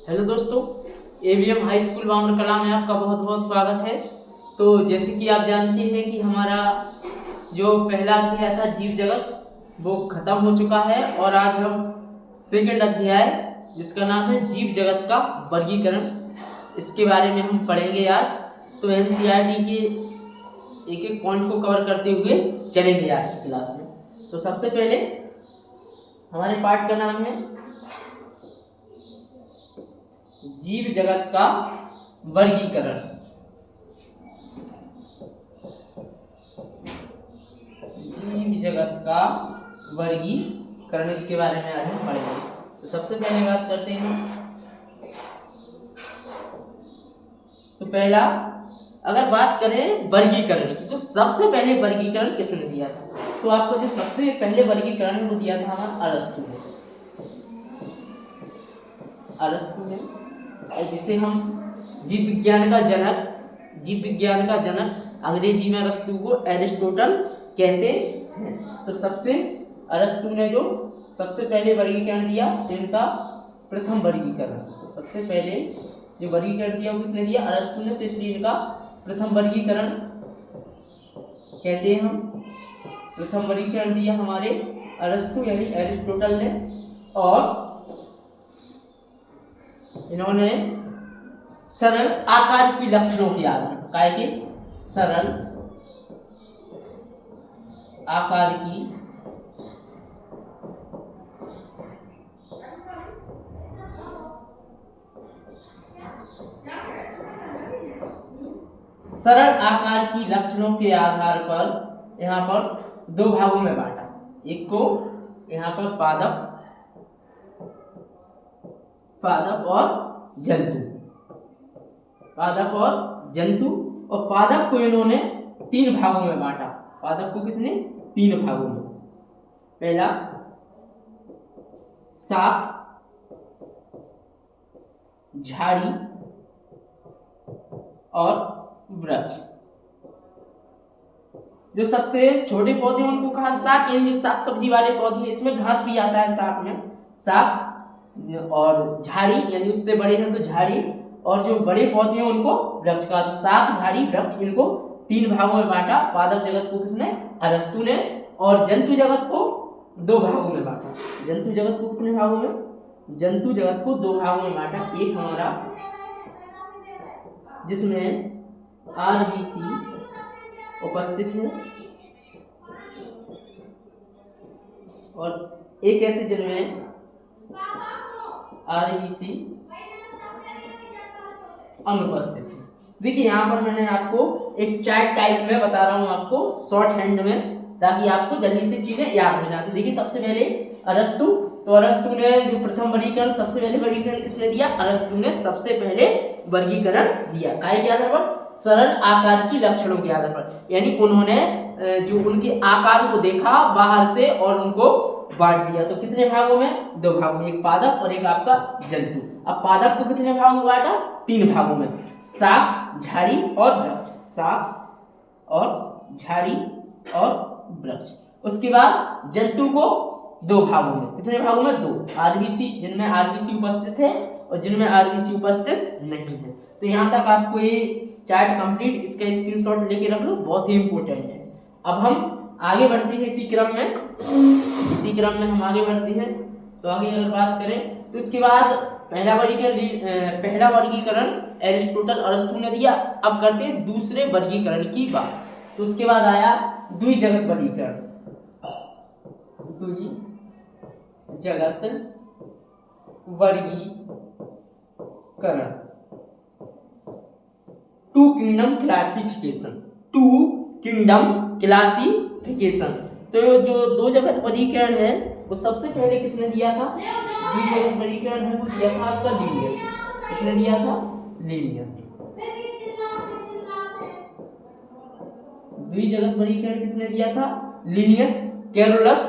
Hello दोस्तों, AVM high school बामर कला में आपका बहुत बहुत स्वागत है। तो जैसे कि आप जानते हैं कि हमारा जो पहला अध्याय था जीव जगत वो खत्म हो चुका है और आज हम सेकंड अध्याय जिसका नाम है जीव जगत का वर्गीकरण, इसके बारे में हम पढ़ेंगे आज। तो एनसीईआरटी के एक एक पॉइंट को कवर करते हुए चलेंगे आज की क्लास में। तो सबसे पहले हमारे पाठ का नाम है जीव जगत का वर्गीकरण। जीव जगत का वर्गीकरण, इसके बारे में आज हम पढ़ेंगे। तो सबसे पहले बात करते हैं। तो पहला अगर बात करें वर्गीकरण की, तो सबसे पहले वर्गीकरण किसने दिया था? तो आपको जो सबसे पहले वर्गीकरण है वो दिया था हमारा अरस्तु ने। अरस्तु ने, जिसे हम जीव विज्ञान का जनक अंग्रेजी में अरस्तु को एरिस्टोटल कहते हैं। तो सबसे अरस्तु ने जो सबसे पहले वर्गीकरण दिया, तो इनका प्रथम वर्गीकरण, सबसे पहले जो वर्गीकरण दिया वो किसने दिया? अरस्तु ने। तो इसलिए इनका प्रथम वर्गीकरण कहते हैं हम। प्रथम वर्गीकरण दिया हमारे अरस्तु यानी एरिस्टोटल ने, और इन्होंने सरल आकार की लक्षणों के आधार पर, काय के सरल आकार की लक्षणों के आधार पर यहाँ पर दो भागों में बांटा। एक को यहाँ पर पादप और जंतु, और पादप को इन्होंने तीन भागों में बांटा। पादप को कितने? तीन भागों में। पहला शाक, झाड़ी और वृक्ष। जो सबसे छोटे पौधे उनको कहा शाक, यानी जो शाक सब्जी वाले पौधे, इसमें घास भी आता है शाक में, शाक। और झाड़ी यानी उससे बड़े हैं तो झाड़ी, और जो बड़े पौधे हैं उनको वृक्ष का। तो शाक, झाड़ी, वृक्ष, इनको तीन भागों में बांटा। पादप जगत को किसने? अरस्तु ने। और जंतु जगत को दो भागों में बांटा। जंतु जगत को कितने भागों में? जंतु जगत को दो भागों में बांटा। एक हमारा जिसमें आरबीसी उपस्थित है, और एक ऐसे जिनमें आरबीसी अनुपस्थित है। देखिए यहाँ पर मैंने आपको एक चार्ट टाइप में बता रहा हूँ, आपको शॉर्ट हैंड में, ताकि आपको जल्दी से चीजें याद हो जाती। देखिए सबसे पहले अरस्तु, तो अरस्तु ने जो प्रथम वर्गीकरण, सबसे पहले वर्गीकरण किसने दिया? अरस्तु ने सबसे पहले वर्गीकरण दिया। काय के आधार पर? सरल आकार की लक्षणों के आधार पर। यानी उन्होंने जो उनके आकार को देखा बाहर से और उनको बांट दिया। तो कितने भागों में? दो भागों में, एक पादप और एक आपका जंतु। अब पादप को कितने भागों में बांटा? तीन भागों में, शाक, झाड़ी और वृक्ष। शाक और झाड़ी और वृक्ष। उसके बाद जंतु को दो भागों में, कितने भागों में? दो। आरबीसी, जिनमें आरबीसी उपस्थित है और जिनमें आरबीसी उपस्थित नहीं है। तो यहाँ तक आपको ये चार्ट कंप्लीट, इसका स्क्रीनशॉट लेके रख लो, बहुत ही इंपॉर्टेंट है। अब हम आगे बढ़ते हैं इसी क्रम में हम आगे बढ़ते हैं। तो आगे अगर बात करें तो इसके बाद पहला वर्गीकरण एरिस्टोटल अरस्तु ने दिया। अब करते हैं दूसरे वर्गीकरण की बात। तो उसके बाद आया द्विजगत वर्गीकरण। द्विजगत वर्गीकरण, टू किंगडम क्लासिफिकेशन। तो जो दो जगत वर्गीकरण है वो सबसे पहले किसने दिया था? द्विजगत वर्गीकरण है वो दिया था आपका लीनियस। किसने दिया था? लीनियस। द्विजगत वर्गीकरण किसने दिया था? Linnaeus, Carolus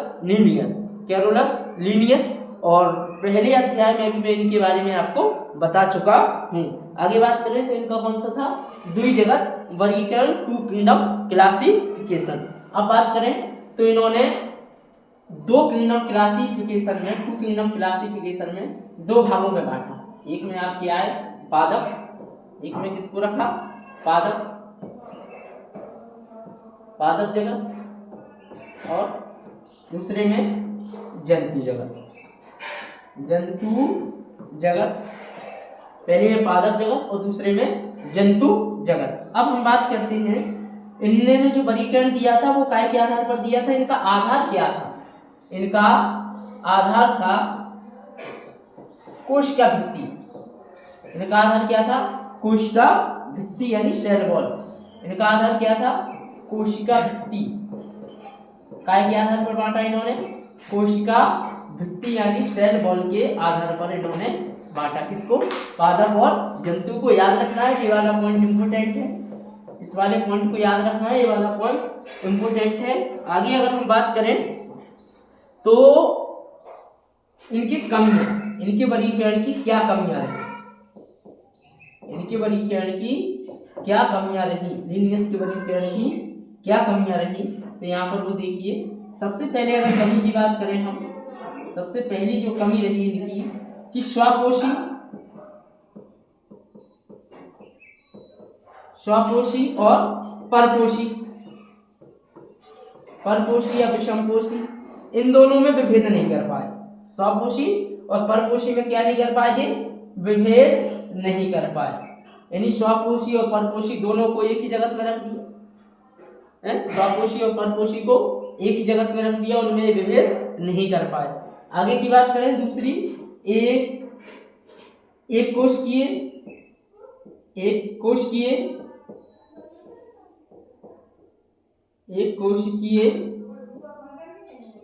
Linnaeus. और पहले अध्याय में भी मैं इनके बारे में आपको बता चुका हूँ। आगे बात करें तो इनका कौन सा था? द्विजगत वर्गीकरण, टू किंगडम क्लासिफिकेशन। अब बात करें तो इन्होंने टू किंगडम क्लासिफिकेशन में दो भागों में बांटा। एक में आपके आए पादप, एक में किसको रखा पादप, पादप जगत, और दूसरे में जंतु जगत, जंतु जगत। पहले में पादप जगत और दूसरे में जंतु जगत। अब हम बात करते हैं इन्होंने जो वर्गीकरण दिया था वो काय के आधार पर दिया था, इनका आधार क्या था? इनका आधार था कोशिका भित्ति। इनका आधार क्या था? कोशिका भित्ति यानी सेल वॉल। इनका आधार क्या था? कोशिका भित्ति। काय के आधार पर बांटा इन्होंने? कोशिका भित्ति यानी सेल वॉल के आधार पर इन्होंने बांटा। किसको? पादप और जंतु को। याद रखना है, ये वाला पॉइंट इंपोर्टेंट है, इस वाले पॉइंट को याद रखना है, ये वाला पॉइंट इंपोर्टेंट है। आगे अगर हम बात करें तो इनकी कमियां, इनके वर्गीकरण की क्या कमियां रही, इनके वर्गीकरण की क्या कमियां रही, लिनियस के वर्गीकरण की क्या कमियां रही, तो यहाँ पर वो देखिए। सबसे पहले अगर कमी की बात करें हम, सबसे पहली जो कमी रही इनकी कि स्वपोषी, स्वपोषी और परपोषी, परपोषी या विषमपोषी, इन दोनों में विभेद नहीं कर पाए। स्वपोषी और परपोषी में क्या नहीं कर पाए थे? विभेद नहीं कर पाए। यानी स्वपोषी और परपोषी दोनों को एक ही जगत में रख दिया, स्वपोषी और परपोषी को एक ही जगत में रख दिया, उनमें विभेद नहीं कर पाए। आगे की बात करें दूसरी, एक कोशिकीय, एक कोशिकीय, एक कोशिकीय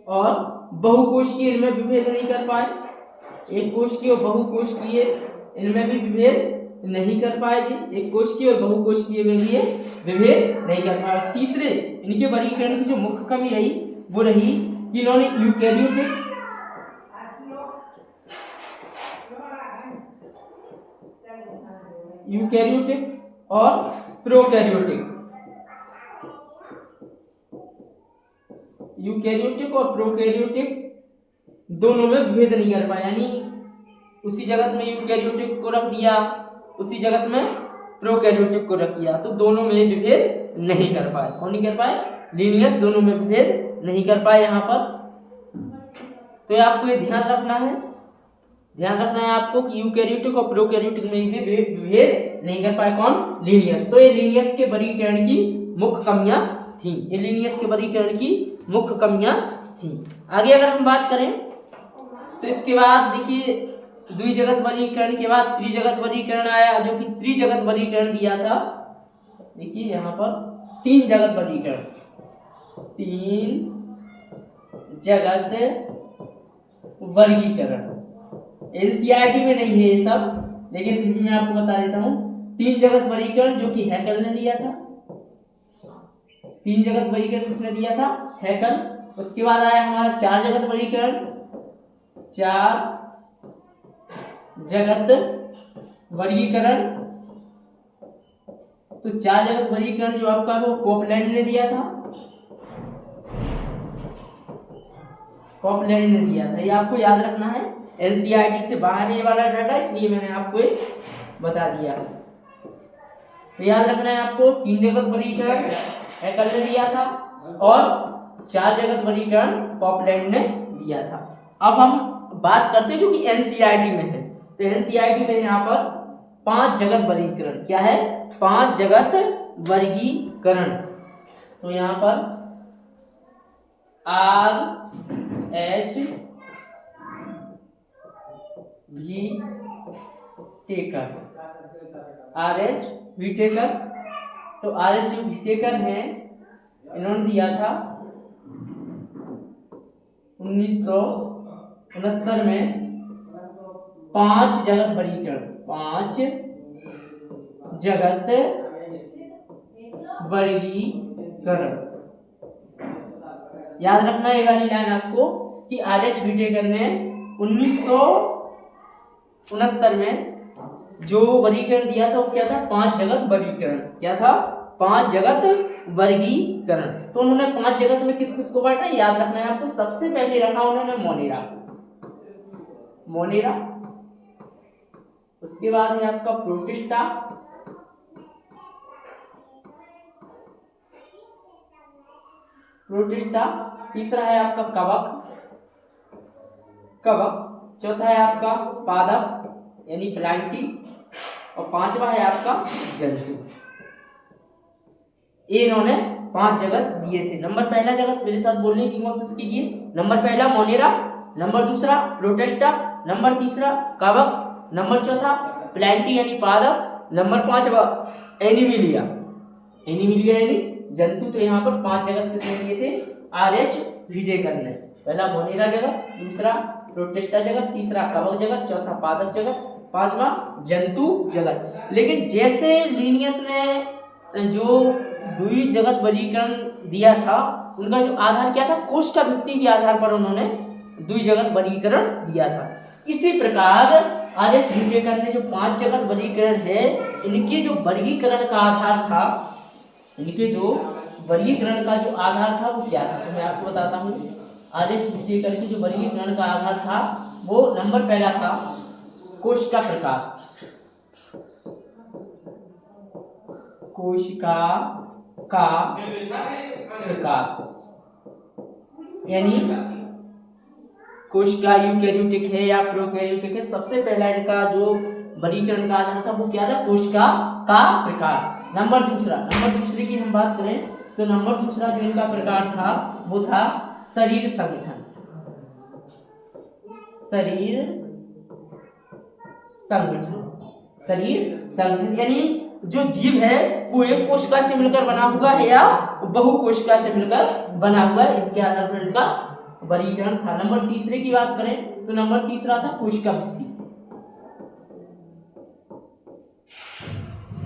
और बहुकोशिकीय, इनमें विभेद नहीं कर पाए। एक कोशिकीय और बहुकोशिकीय इनमें भी विभेद नहीं कर पाए जी। एक कोशिकीय और बहुकोशिकीय में भी ये विभेद नहीं कर पाए। तीसरे इनके वर्गीकरण की जो मुख्य कमी रही वो रही कि इन्होंने यूकैरियोटिक, यूकैरियोटिक और प्रोकैरियोटिक, यूकैरियोटिक और प्रोकैरियोटिक दोनों में भेद नहीं कर पाया। यानी उसी जगत में यूकैरियोटिक को रख दिया, उसी जगत में प्रोकैरियोटिक को रख दिया, तो दोनों में विभेद नहीं कर पाए। कौन नहीं कर पाए? लिनियस दोनों में विभेद नहीं कर पाए यहाँ पर। तो ये आपको ये ध्यान रखना है, ध्यान रखना है आपको कि यूकैरियोटिक और प्रोकैरियोटिक में भी विभेद नहीं कर पाए। कौन? लिनियस। तो ये लिनियस के वर्गीकरण की मुख्य कमियां थी, ये लिनियस के वर्गीकरण की मुख्य कमियां थी। आगे अगर हम बात करें तो इसके बाद देखिए द्विजगत वर्गीकरण के बाद त्रिजगत वर्गीकरण आया, जो कि त्रिजगत वर्गीकरण दिया था। देखिए यहाँ पर तीन जगत वर्गीकरण, तीन जगत वर्गीकरण। एनसीईआरटी में नहीं है ये सब, लेकिन फिर मैं आपको बता देता हूँ। तीन जगत वर्गीकरण जो कि हैकल ने दिया था, तीन जगत वर्गीकरण किसने दिया था? हैकल। उसके बाद आया हमारा चार जगत वर्गीकरण, चार जगत वर्गीकरण। तो चार जगत वर्गीकरण जो आपका वो कोपलैंड ने दिया था, कोपलैंड ने दिया था। ये आपको याद रखना है, एनसीईआरटी से बाहर है ये वाला डाटा, इसलिए मैंने आपको ये बता दिया। तो याद रखना है आपको, तीन जगत वर्गीकरण हैकल ने दिया था और चार जगत वर्गीकरण कोपलैंड ने दिया था। अब हम बात करते हैं जो कि एनसीईआरटी में है। तो एनसीईआरटी में यहाँ पर पांच जगत वर्गीकरण, क्या है? पांच जगत वर्गीकरण। तो यहाँ पर RH व्हिटेकर, RH व्हिटेकर। तो RH जो व्हिटेकर हैं इन्होंने दिया था 1969 में पांच जगत वर्गीकरण, पांच जगत वर्गीकरण। याद रखना ये वाली लाइन आपको कि RH व्हिटेकर ने 1969 में जो वर्गीकरण दिया था वो क्या था? पांच जगत वर्गीकरण। क्या था? पांच जगत वर्गीकरण। तो उन्होंने पांच जगत में किस किस को बांटा? याद रखना है आपको। सबसे पहले रखा उन्होंने मोनेरा, मोनेरा। उसके बाद है आपका प्रोटिस्टा, तीसरा है आपका कवक, चौथा है आपका पादप यानी प्लांटी, और पांचवा है आपका जंतु। ये इन्होंने 5 जगत दिए थे। नंबर पहला जगत मेरे साथ बोलने की कोशिश कीजिए। नंबर पहला मोनेरा, नंबर दूसरा प्रोटेस्टा, नंबर तीसरा कवक, नंबर चौथा प्लांटी यानी पादप, नंबर 5वां एनिमिलिया यानी जंतु। तो यहाँ पर 5 जगत किसने दिए थे? RH व्हिटेकर ने। पहला मोनेरा जगत, दूसरा प्रोटेस्टा जगत, तीसरा कवक जगत, चौथा पादप जगत, 5वां जंतु जगत। लेकिन जैसे लीनियस ने जो द्वि जगत वर्गीकरण दिया था, उनका जो आधार क्या था? कोशिका भित्ति के आधार पर उन्होंने द्वि जगत वर्गीकरण दिया था। इसी प्रकार RH व्हिटेकर ने जो 5 जगत वर्गीकरण है, इनके जो वर्गीकरण का आधार था, इनके जो वर्गीकरण का जो आधार था वो क्या था? तो मैं आपको बताता हूँ। RH व्हिटेकर की जो वर्गीकरण का आधार था वो नंबर पहला था कोशिका प्रकार, कोशिका का प्रकार, यानी कोशिका यूकैरियोटिक है या प्रोकैरियोटिक है। सबसे पहला इनका जो वर्गीकरण का आधार था वो क्या था? कोशिका का प्रकार। नंबर दूसरे की हम बात करें तो नंबर दूसरा जो इनका प्रकार था वो था शरीर संगठन, यानी जो जीव है वो एक कोशिका से मिलकर बना हुआ है या बहु कोशिका से मिलकर बना हुआ है। इसके आधार पर इनका वर्गीकरण था। नंबर तीसरे की बात करें तो नंबर तीसरा था कोशिका भित्ति।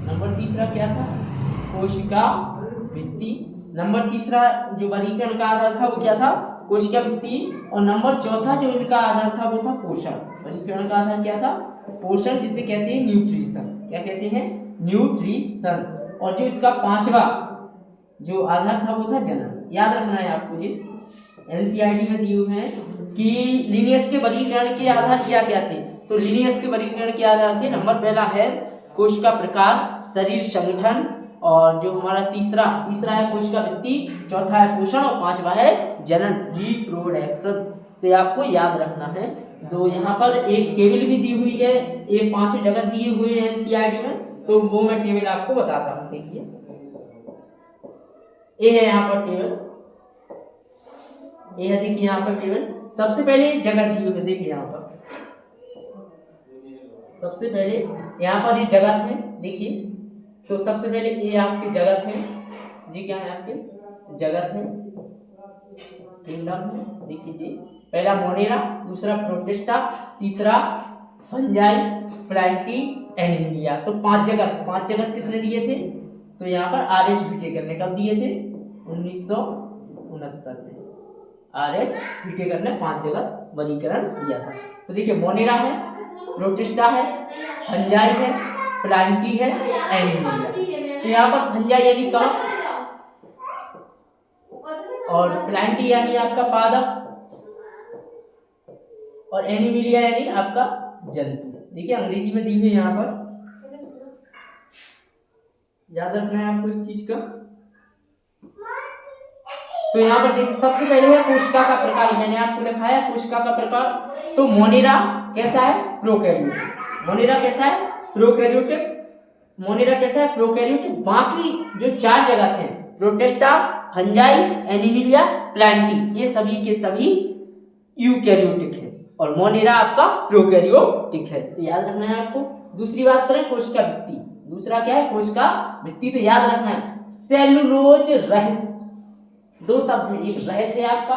नंबर तीसरा क्या था? कोशिका भित्ति। नंबर तीसरा जो वर्गीकरण का आधार था वो क्या था? कोशिका भित्ति। और नंबर चौथा जो इनका आधार था वो था पोषण। वर्गीकरण का आधार क्या था? पोषण, जिसे कहते हैं न्यूट्रिशन। क्या कहते हैं? न्यूट्रिशन। और जो इसका 5वां जो आधार था वो था जनन। याद रखना है आपको जी, NCERT में दिए हुए हैं कि लीनियस के वर्गीकरण के आधार क्या क्या थे। तो लीनियस के वर्गीकरण के आधार थे, नंबर पहला है कोशिका प्रकार, शरीर संगठन, और जो हमारा तीसरा है कोशिका भित्ति, चौथा है पोषण, और 5वां है जनन, रिप्रोडक्शन। तो ये आपको याद रखना है। तो यहाँ पर एक टेबल भी दी हुई है, ये 5 जगह दिए हुए हैं NCERT में, तो वो मैं टेबल आपको बताता हूँ। देखिए ये है यहाँ पर टेबल, ये है, देखिए यहाँ पर टेबल। सबसे पहले जगह दी हुई है, देखिए यहाँ पर सबसे पहले यहाँ पर ये जगत है, देखिए। तो सबसे पहले ये आपकी जगत है जी, क्या है आपके? जगत है, किंगडम है, देखिए जी। पहला मोनेरा, दूसरा प्रोटिस्टा, तीसरा फंजाई, प्लांटी, एनिमिलिया। तो 5 जगत किसने दिए थे? तो यहाँ पर RH व्हिटेकर ने कब दिए थे? 1969 में RH व्हिटेकर ने 5 जगत वर्गीकरण दिया था। तो देखिए मोनेरा है, प्रोटिस्टा है, फंजाई है, प्लांटी है, एनिमिलिया। तो यहाँ पर फंजाई यानी कवक, और प्लांटी यानी आपका पादप, और एनिमिलिया यानी आपका जंतु। देखिए अंग्रेजी में दी हुई यहाँ पर, याद रखना है आपको इस चीज का। तो यहाँ पर देखिए सबसे पहले है कोशिका का प्रकार, मैंने आपको लिखा है कोशिका का प्रकार। तो मोनेरा कैसा है? प्रोकैरियोटिक। मोनेरा कैसा है? प्रोकैरियोटिक। मोनेरा कैसा है? प्रोकैरियोटिक। बाकी जो 4 जगत हैं, प्रोटिस्टा, फंजाई, एनिमिलिया, प्लांटी, ये सभी के सभी यूकैरियोटिक है, और मोनेरा आपका प्रोकैरियोटिक है। तो याद रखना है आपको। दूसरी बात करें कोशिका भित्ति, दूसरा क्या है? कोशिका भित्ति। तो याद रखना है सेलुलोज रहित, 2 शब्द है, एक रहित है आपका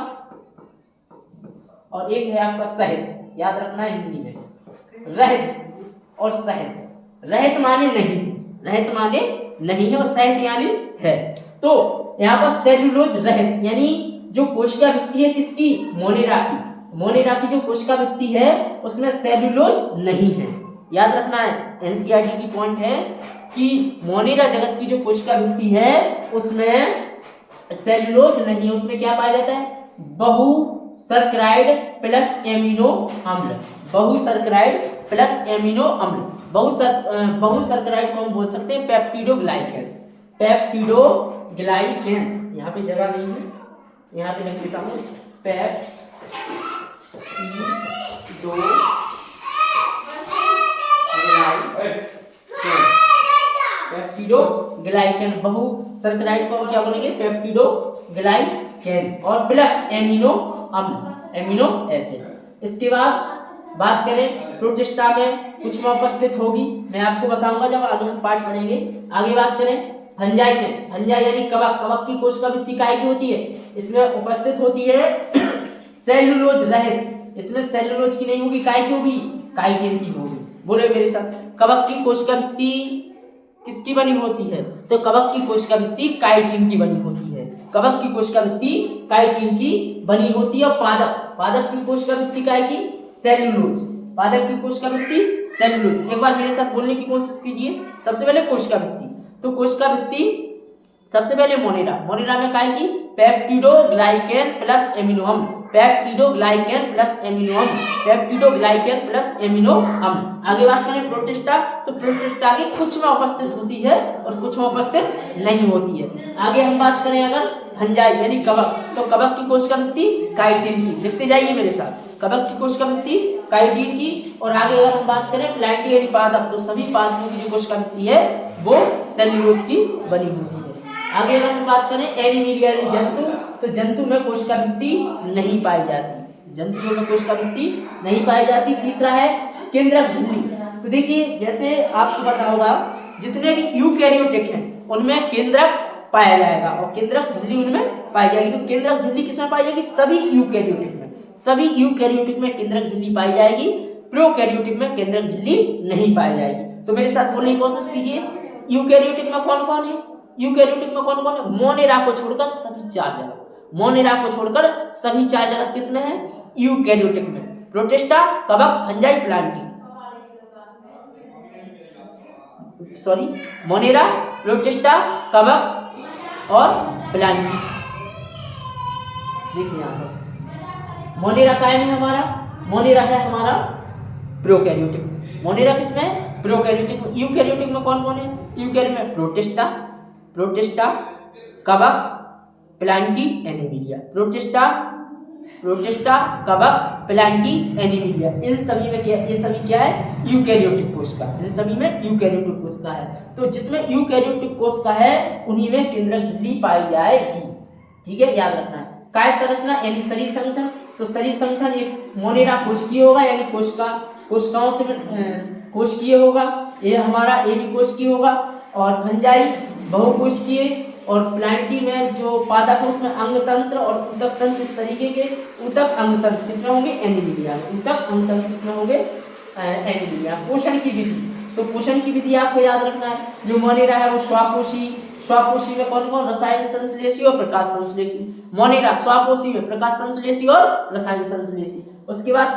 और एक है आपका सहित। याद रखना है हिंदी में रहित और सहित। रहित माने नहीं, रहित माने नहीं है, और सहित यानी है। तो यहाँ पर सेलुलोज रहित यानी जो कोशिका भित्ति है किसकी? मोनेरा की। मोनेरा की जो कोशिका भित्ति है उसमें सेलुलोज नहीं है। याद रखना है, NCERT की पॉइंट है कि मोनेरा जगत की जो कोशिका भित्ति है उसमें सेलुलोज नहीं है। उसमें क्या पाया जाता है? बहुसर्कराइड प्लस एमिनो अम्ल, बहुसर्कराइड प्लस एमिनो अम्ल, बहुशर्कराइड को हम बोल सकते हैं पेप्टिडोग्लाइकैन। पेप्टिडोग्लाइकैन, यहाँ पे जगह नहीं है, यहाँ पे लिख देता हूँ पेप्टिडोग्लाइकैन, बहुशर्कराइड को हम क्या बोलेंगे? पेप्टिडोग्लाइकैन, और प्लस एमिनो अम्ल, एमिनो एसिड। इसके बाद बात करें प्रोटिस्टा में कुछ में उपस्थित होगी, मैं आपको बताऊंगा जब आगे हम पाठ पढ़ेंगे। आगे बात करें फंजाई में, फंजाई यानी कवक, कवक की कोशिका भित्ति काय की होती है? इसमें उपस्थित होती है सेलुलोज रहित, इसमें सेलुलोज की नहीं होगी, काय की होगी? काइटिन की होगी। बोले मेरे साथ, कवक की कोशिका भित्ति किसकी बनी होती है? तो कवक की कोशिका भित्ति काइटिन की बनी होती है, कवक की कोशिका भित्ति काइटिन की बनी होती है। और पादप, पादप की कोशिका भित्ति काय की? सेलुलोज, पादप की कोशिका भित्ति सेलुलोज। एक बार मेरे साथ बोलने की कोशिश कीजिए। सबसे पहले कोशिका भित्ति, तो कोशिका भित्ति सबसे पहले मोनेरा, मोनेरा में काय की? पेप्टिडोग्लाइकैन प्लस एमिनो अम्ल, पेप्टिडोग्लाइकैन प्लस एमिनो अम्ल, पेप्टिडोग्लाइकैन प्लस एमिनो अम्ल। आगे बात करें प्रोटिस्टा, तो प्रोटिस्टा की कुछ में उपस्थित होती है और कुछ में उपस्थित नहीं होती है। आगे हम बात करें अगर फंजाई यानी कवक, तो कवक की कोशिका भित्ति काइटिन की, लिखते जाइए मेरे साथ, कवक की कोशिका भित्ति काइटिन की। और आगे अगर हम बात करें प्लांटी यानी पादप, तो सभी पादपों की जो कोशिका भित्ति है वो सेलुलोज की बनी होती है। आगे अगर हम बात करें एनिमीलिया यानी जंतु, तो जंतु में कोशिका भित्ति नहीं पाई जाती, जंतुओं में कोशिका भित्ति नहीं पाई जाती। तीसरा है केंद्रक झिल्ली, तो देखिए जैसे आपको पता होगा जितने भी यूकैरियोटिक हैं उनमें केंद्रक पाया जाएगा और केंद्रक झिल्ली उनमें पाई जाएगी। तो केंद्रक झिल्ली किसमें पाई जाएगी? सभी यूकैरियोटिक में, सभी यूकैरियोटिक में केंद्रक झिल्ली पाई जाएगी, प्रोकैरियोटिक में केंद्रक झिल्ली नहीं पाई जाएगी। तो मेरे साथ बोलने की कोशिश कीजिए, यूकैरियोटिक में कौन कौन है? यूकैरियोटिक में कौन कौन है? मोनेरा को छोड़कर सभी 4 जगत, मोनेरा को छोड़कर सभी 4 जगत किसमें है? यूकैरियोटिक में, प्रोटिस्टा, कवक, fungi, Plantae, sorry Monera, protista, कवक और प्लांटी। देखिए यहाँ पर मोनेरा काय में हमारा? मोनेरा है हमारा प्रोकैरियोटिक, मोनेरा किसमें? प्रोकैरियोटिक में। यूकैरियोटिक में कौन कौन है? यूकैरियोटिक में प्रोटिस्टा, प्रोटिस्टा, कवक, प्लांटी, एनिमीलिया, प्रोटिस्टा, प्रोटिस्टा, कवक, प्लांटी, एनिमीलिया। इन सभी में क्या, ये सभी क्या है? यूकैरियोटिक कोशिका, इन सभी में यूकैरियोटिक कोशिका है। तो जिसमें यूकैरियोटिक कोशिका है उन्हीं में केंद्रक झिल्ली पाई जाएगी, ठीक है, याद रखना है। काय संरचना यानी शरीर संगठन, तो शरीर संगठन एक मोनेरा कोशिकीय होगा यानी कोशिकाओं से कोशिकीय होगा, ये हमारा ये भी कोशिकीय होगा। और फंजाई बहुकोशिकीय, और प्लांटी में जो पादप है उसमें अंग तंत्र और ऊतक तंत्र, इस तरीके के ऊतक अंग तंत्र किसमें होंगे? एनिमीलिया, ऊतक अंग तंत्र किसमें होंगे? एनिमीलिया। पोषण की विधि, तो पोषण की विधि आपको याद रखना है, जो मोनेरा है वो स्वापोषी, स्वापोषी में कौन कौन? रसायन संश्लेषी और प्रकाश संश्लेषी। मोनेरा स्वापोषी में प्रकाश संश्लेषी और रसायन संश्लेषी। उसके बाद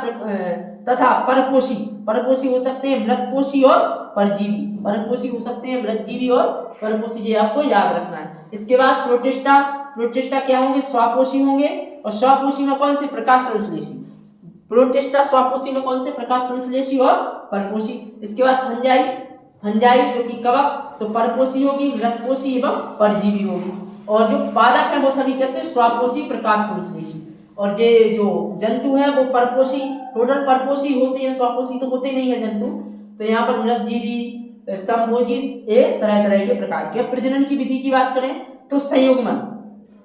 तथा परपोषी, परपोषी हो सकते हैं मृतपोषी और परजीवी, परपोषी हो सकते हैं मृतजीवी और परपोषी, ये आपको याद रखना है। इसके बाद प्रोटिस्टा, प्रोटिस्टा क्या होंगे? स्वापोषी होंगे, और स्वापोषी में कौन से? प्रकाश संश्लेषी। प्रोटिस्टा स्वापोषी में कौन से? प्रकाश संश्लेषी और परपोषी। इसके बाद फंजाई, फंजाई जो कि कवक, तो परपोषी होगी, मृतपोषी एवं परजीवी होगी। और जो पादप है वो सभी कैसे? स्वापोषी, प्रकाश संश्लेषी। और ये जो जंतु है वो परपोषी, टोटल परपोषी होते हैं, स्वापोषी तो होते नहीं है जंतु। तो यहाँ पर मृतजीवी, संभोजी, ये तरह तरह के प्रकार के। प्रजनन की विधि की बात करें तो संयुग्मन,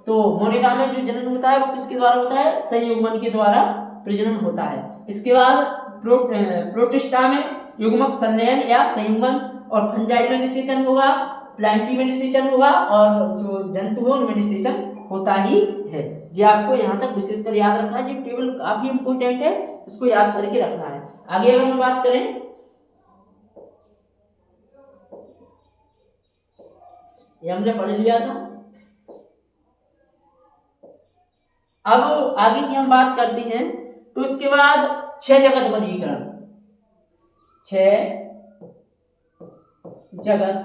तो मोनेरा में जो जनन होता है वो किसके द्वारा होता है? संयुग्मन के द्वारा प्रजनन होता है। इसके बाद प्रोटिस्टा में युग्मक संलयन या संयुग्मन, और फंजाई में निषेचन होगा, प्लांटी में निषेचन होगा, और जो जंतु है उनमें निषेचन होता ही है। जी आपको यहाँ तक विशेषकर याद रखना है, जो टेबल काफी इंपोर्टेंट है, इसको याद करके रखना है। आगे अगर हम बात करें, ये हमने पढ़ लिया था। अब आगे की हम बात करते हैं, तो इसके बाद 6 जगत वर्गीकरण, 6 जगत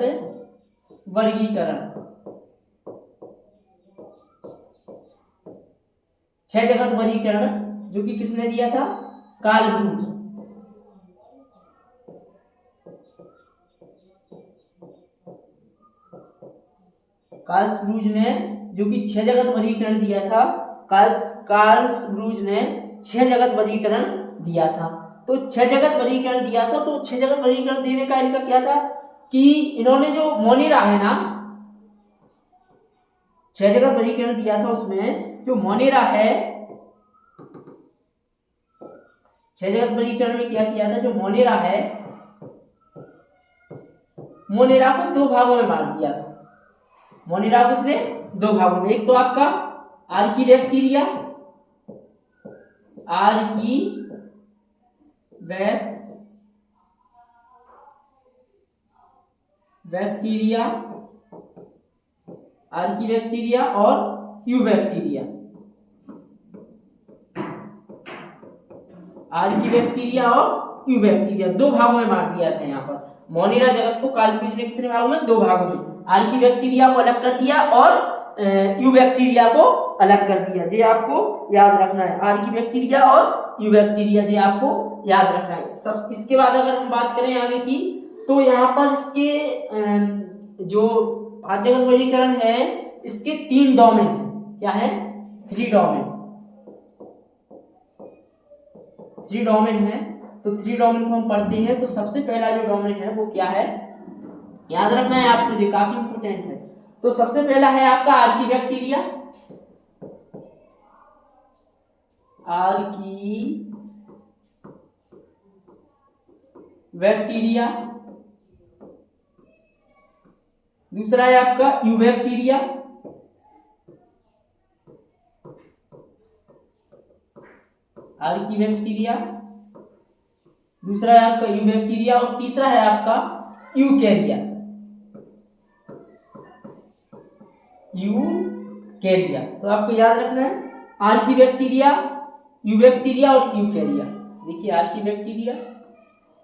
वर्गीकरण, 6 जगत वर्गीकरण जो कि किसने दिया था? कार्ल ब्रूच, कार्ल्स ब्रूज ने जो कि 6 जगत वर्गीकरण दिया था, कार्ल्स ब्रूज ने 6 जगत वर्गीकरण दिया था। तो 6 जगत वर्गीकरण दिया था, तो 6 जगत वर्गीकरण देने का इनका क्या था कि इन्होंने जो मोनेरा है ना, 6 जगत वर्गीकरण दिया था, उसमें जो मोनेरा है, 6 जगत वर्गीकरण में क्या किया था, जो मोनेरा है, मोनेरा को 2 भागों में बांट दिया था। मोनेरा को कितने 2 भागों में, एक तो आपका आर्कीबैक्टीरिया, आर्कीबैक्टीरिया और यूबैक्टीरिया, आर्कीबैक्टीरिया और यूबैक्टीरिया 2 भागों में बांट दिया था। यहाँ पर मोनेरा जगत को कार्ल ब्रूज ने कितने भागों में, 2 भागों में, आर्कीबैक्टीरिया को अलग कर दिया और यूबैक्टीरिया को अलग कर दिया। ये आपको याद रखना है, आर्कीबैक्टीरिया और यूबैक्टीरिया, ये आपको याद रखना है सब। इसके बाद अगर हम बात करें आगे की, तो यहाँ पर इसके जो 5 जगत वर्गीकरण है, इसके 3 डोमेन है। क्या है? 3 डोमेन है। तो 3 डोमेन को हम पढ़ते हैं। तो सबसे पहला जो डोमेन है वो क्या है, याद रखना है आपको, ये काफी इंपोर्टेंट है। तो सबसे पहला है आपका आर्कीबैक्टीरिया, दूसरा है आपका यूबैक्टीरिया, दूसरा है आपका यूबैक्टीरिया और तीसरा है आपका यूकैरिया। तो आपको याद रखना है आर्कीबैक्टीरिया, यूबैक्टीरिया और यूकैरिया। देखिए आर्कीबैक्टीरिया,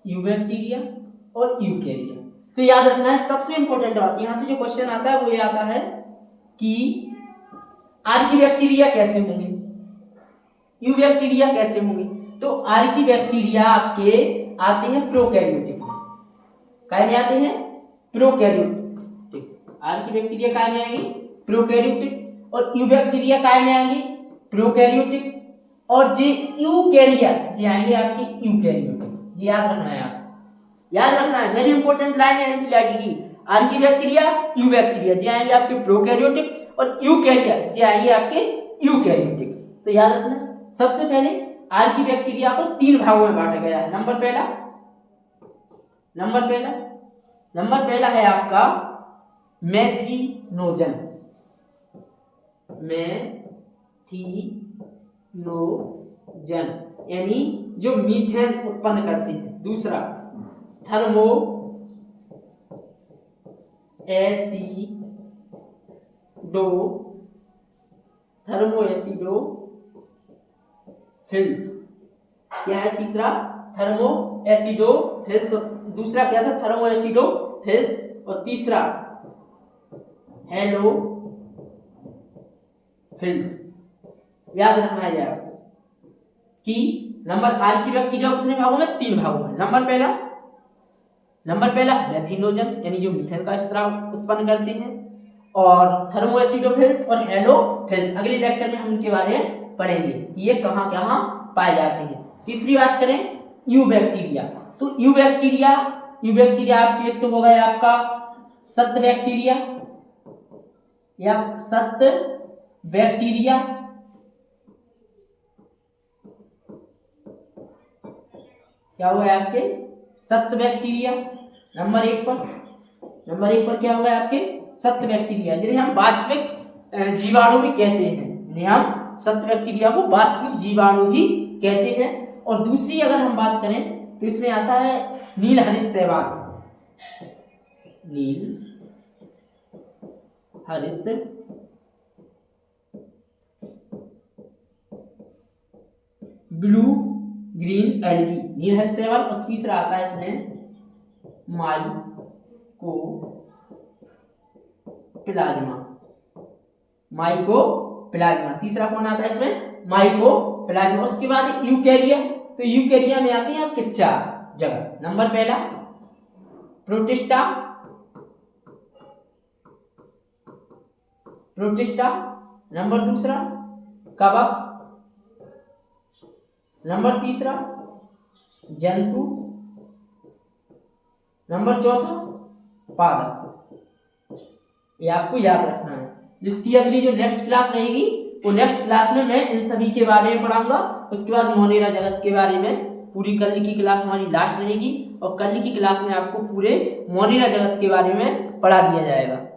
यूबैक्टीरिया और यूकैरिया, तो याद रखना है। सबसे इंपॉर्टेंट बात यहां से जो क्वेश्चन आता है वो ये आता है कि आर्कीबैक्टीरिया कैसे होंगे, यूबैक्टीरिया कैसे होंगे। तो आर्कीबैक्टीरिया आपके आते हैं प्रोकैरियोटिक, काय में आते हैं? प्रोकैरियोटिक। आर्कीबैक्टीरिया काय में आएंगे? प्रोकैरियोटिक। और यूबैक्टीरिया काय में आएंगे? प्रोकैरियोटिक। और जे यूकैरिया जे आएंगे आपके यूकैरियोटिक। ये याद रखना है, आप याद रखना है, वेरी इंपॉर्टेंट लाइन है एनसीईआरटी की। आर्कीबैक्टीरिया, यूबैक्टीरिया जे आएंगे आपके प्रोकैरियोटिक और यूकैरिया जे आएंगे आपके यूकैरियोटिक। तो याद रखना सबसे पहले आर्कीबैक्टीरिया को 3 भागों में बांटा गया है। नंबर पहला है आपका मेथिनोजन, यानी जो मीथेन उत्पन्न करते हैं। दूसरा थर्मो एसिडो फिल्स। क्या है तीसरा? थर्मो एसिडो फिल्स। दूसरा क्या था? थर्मो एसिडो फिल्स। और तीसरा हेलो फिल्स। याद रखना है आपको कि नंबर आर्कीबैक्टीरिया कितने भागों में? 3 भागों में। नंबर पहला मेथिनोजन, यानी जो मीथेन का स्राव उत्पन्न करते हैं, और थर्मो एसिडोफिल्स और हेलोफिल्स। अगले लेक्चर में हम उनके बारे में पढ़ेंगे कि ये कहाँ कहाँ पाए जाते हैं। तीसरी बात करें यूबैक्टीरिया, तो यूबैक्टीरिया आपके एक तो हो गया आपका सत्त बैक्टीरिया या सत्त बैक्टीरिया, क्या हुआ है आपके? सत्त बैक्टीरिया। नंबर एक पर क्या होगा आपके? सत्त बैक्टीरिया, जिन्हें हम वास्तविक जीवाणु भी कहते हैं। सत्त बैक्टीरिया को वास्तविक जीवाणु भी कहते हैं। और दूसरी अगर हम बात करें तो इसमें आता है नील हरित शैवाल, ब्लू ग्रीन एल्गी, नील हरित शैवाल। और तीसरा आता है इसमें माइकोप्लाज्मा। तीसरा कौन आता है इसमें? माइकोप्लाज्मा। उसके बाद यूकैरिया, तो यूकैरिया में आते हैं आपके 4 जगह। नंबर पहला प्रोटिस्टा, प्रोटिस्टा, नंबर दूसरा कवक, नंबर तीसरा जंतु, नंबर चौथा पादप। ये आपको याद रखना है। जिसकी अगली जो नेक्स्ट क्लास रहेगी वो नेक्स्ट क्लास में मैं इन सभी के बारे में पढ़ाऊंगा। उसके बाद मोनेरा जगत के बारे में पूरी कल की क्लास हमारी लास्ट रहेगी और कल की क्लास में आपको पूरे मोनेरा जगत के बारे में पढ़ा दिया जाएगा।